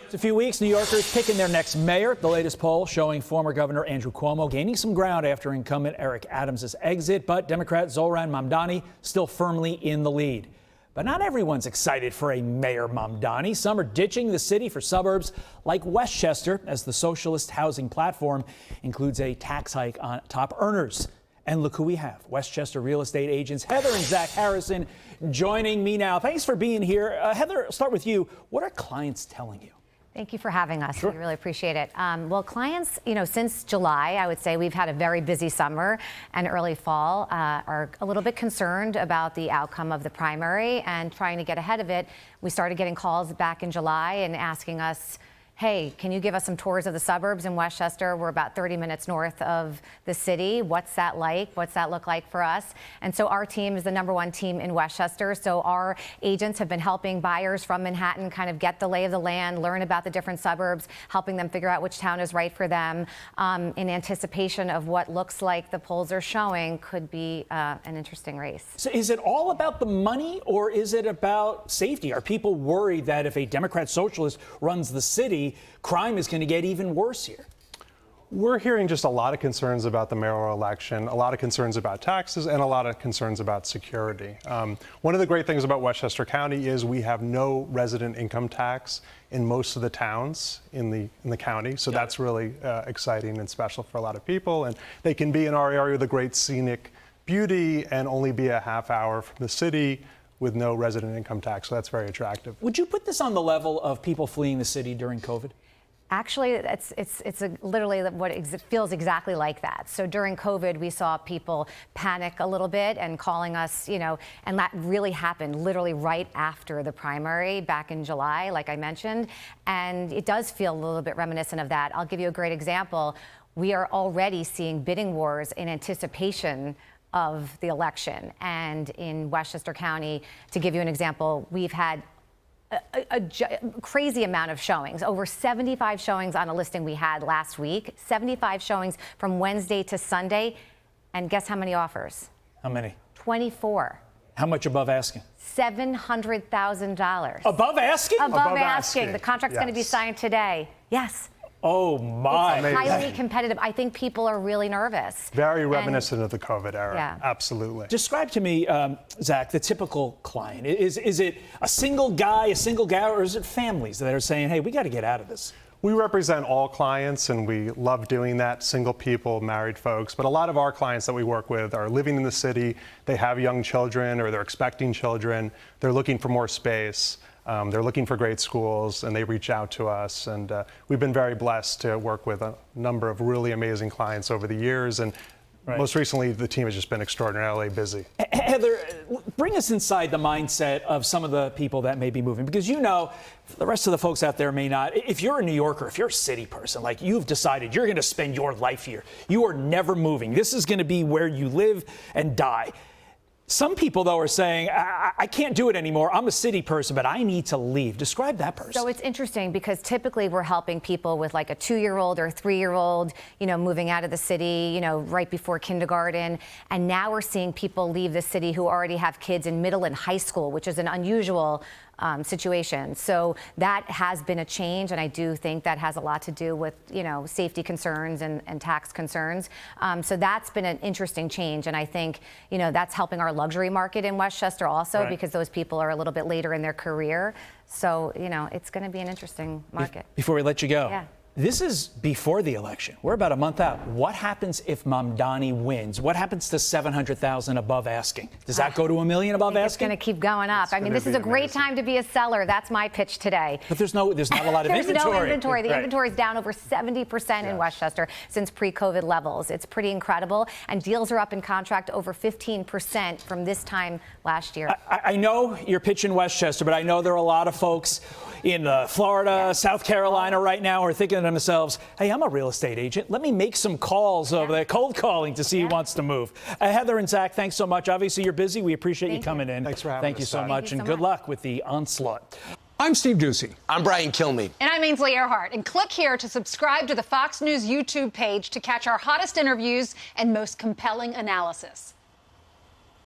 It's a few weeks, New Yorkers picking their next mayor. The latest poll showing former Governor Andrew Cuomo gaining some ground after incumbent Eric Adams' exit, but Democrat Zohran Mamdani still firmly in the lead. But not everyone's excited for a Mayor Mamdani. Some are ditching the city for suburbs like Westchester, as the socialist housing platform includes a tax hike on top earners. And look who we have. Westchester real estate agents Heather and Zach Harrison joining me now. Thanks for being here. Heather, I'll start with you. What are clients telling you? Thank you for having us. Sure. We really appreciate it. Well, clients, since July, I would say we've had a very busy summer and early fall, are a little bit concerned about the outcome of the primary and trying to get ahead of it. We started getting calls back in July and asking us, hey, can you give us some tours of the suburbs in Westchester? We're about 30 minutes north of the city. What's that like? What's that look like for us? And so our team is the #1 team in Westchester. So our agents have been helping buyers from Manhattan kind of get the lay of the land, learn about the different suburbs, helping them figure out which town is right for them, in anticipation of what looks like the polls are showing could be an interesting race. So is it all about the money, or is it about safety? Are people worried that if a Democrat socialist runs the city, crime is going to get even worse here? We're hearing just a lot of concerns about the mayoral election, a lot of concerns about taxes, and a lot of concerns about security. One of the great things about Westchester County is we have no resident income tax in most of the towns in the county. So that's really exciting and special for a lot of people. And they can be in our area with a great scenic beauty and only be a half hour from the city with no resident income tax. So that's very attractive. Would you put this on the level of people fleeing the city during COVID? Actually, it's literally what it feels exactly like that. So during COVID, we saw people panic a little bit and calling us, and that really happened literally right after the primary back in July, like I mentioned. And it does feel a little bit reminiscent of that. I'll give you a great example. We are already seeing bidding wars in anticipation of the election. And in Westchester County, to give you an example, we've had a crazy amount of showings, over 75 showings on a listing we had last week, 75 showings from Wednesday to Sunday. And guess how many offers? How many? 24. How much above asking? $700,000. Above asking? Above asking. The contract's going to be signed today. Yes. Oh, my. It's highly competitive. I think people are really nervous. Very reminiscent of the COVID era. Yeah. Absolutely. Describe to me, Zach, the typical client. Is it a single guy, a single gal, or is it families that are saying, hey, we got to get out of this? We represent all clients, and we love doing that, single people, married folks. But a lot of our clients that we work with are living in the city. They have young children, or they're expecting children. They're looking for more space. They're looking for great schools, and they reach out to us. And we've been very blessed to work with a number of really amazing clients over the years. And most recently, the team has just been extraordinarily busy. Heather, bring us inside the mindset of some of the people that may be moving, because the rest of the folks out there may not. If you're a New Yorker, if you're a city person, like you've decided you're going to spend your life here, you are never moving. This is going to be where you live and die. Some people, though, are saying, I can't do it anymore. I'm a city person, but I need to leave. Describe that person. So it's interesting because typically we're helping people with like a 2-year-old or a 3-year-old, moving out of the city, right before kindergarten. And now we're seeing people leave the city who already have kids in middle and high school, which is an unusual situation. So that has been a change, and I do think that has a lot to do with, safety concerns and tax concerns. So that's been an interesting change, and I think, that's helping our luxury market in Westchester also, because those people are a little bit later in their career. So, it's going to be an interesting market. Before we let you go. Yeah. This is before the election. We're about a month out. What happens if Mamdani wins? What happens to $700,000 above asking? Does that go to $1 million above asking? It's going to keep going up. I mean, this is a great time to be a seller. That's my pitch today. But there's not a lot of inventory. There's no inventory. The inventory is down over 70% in Westchester since pre-COVID levels. It's pretty incredible. And deals are up in contract over 15% from this time last year. I know you're pitching Westchester, but I know there are a lot of folks in Florida, South Carolina right now who are thinking to themselves, hey, I'm a real estate agent. Let me make some calls over there, cold calling to see who wants to move. Heather and Zach, thanks so much. Obviously, you're busy. We appreciate you coming in. Thanks for having us. Thank you so much, and good luck with the onslaught. I'm Steve Doocy. I'm Brian Kilmeade. And I'm Ainsley Earhart. And click here to subscribe to the Fox News YouTube page to catch our hottest interviews and most compelling analysis.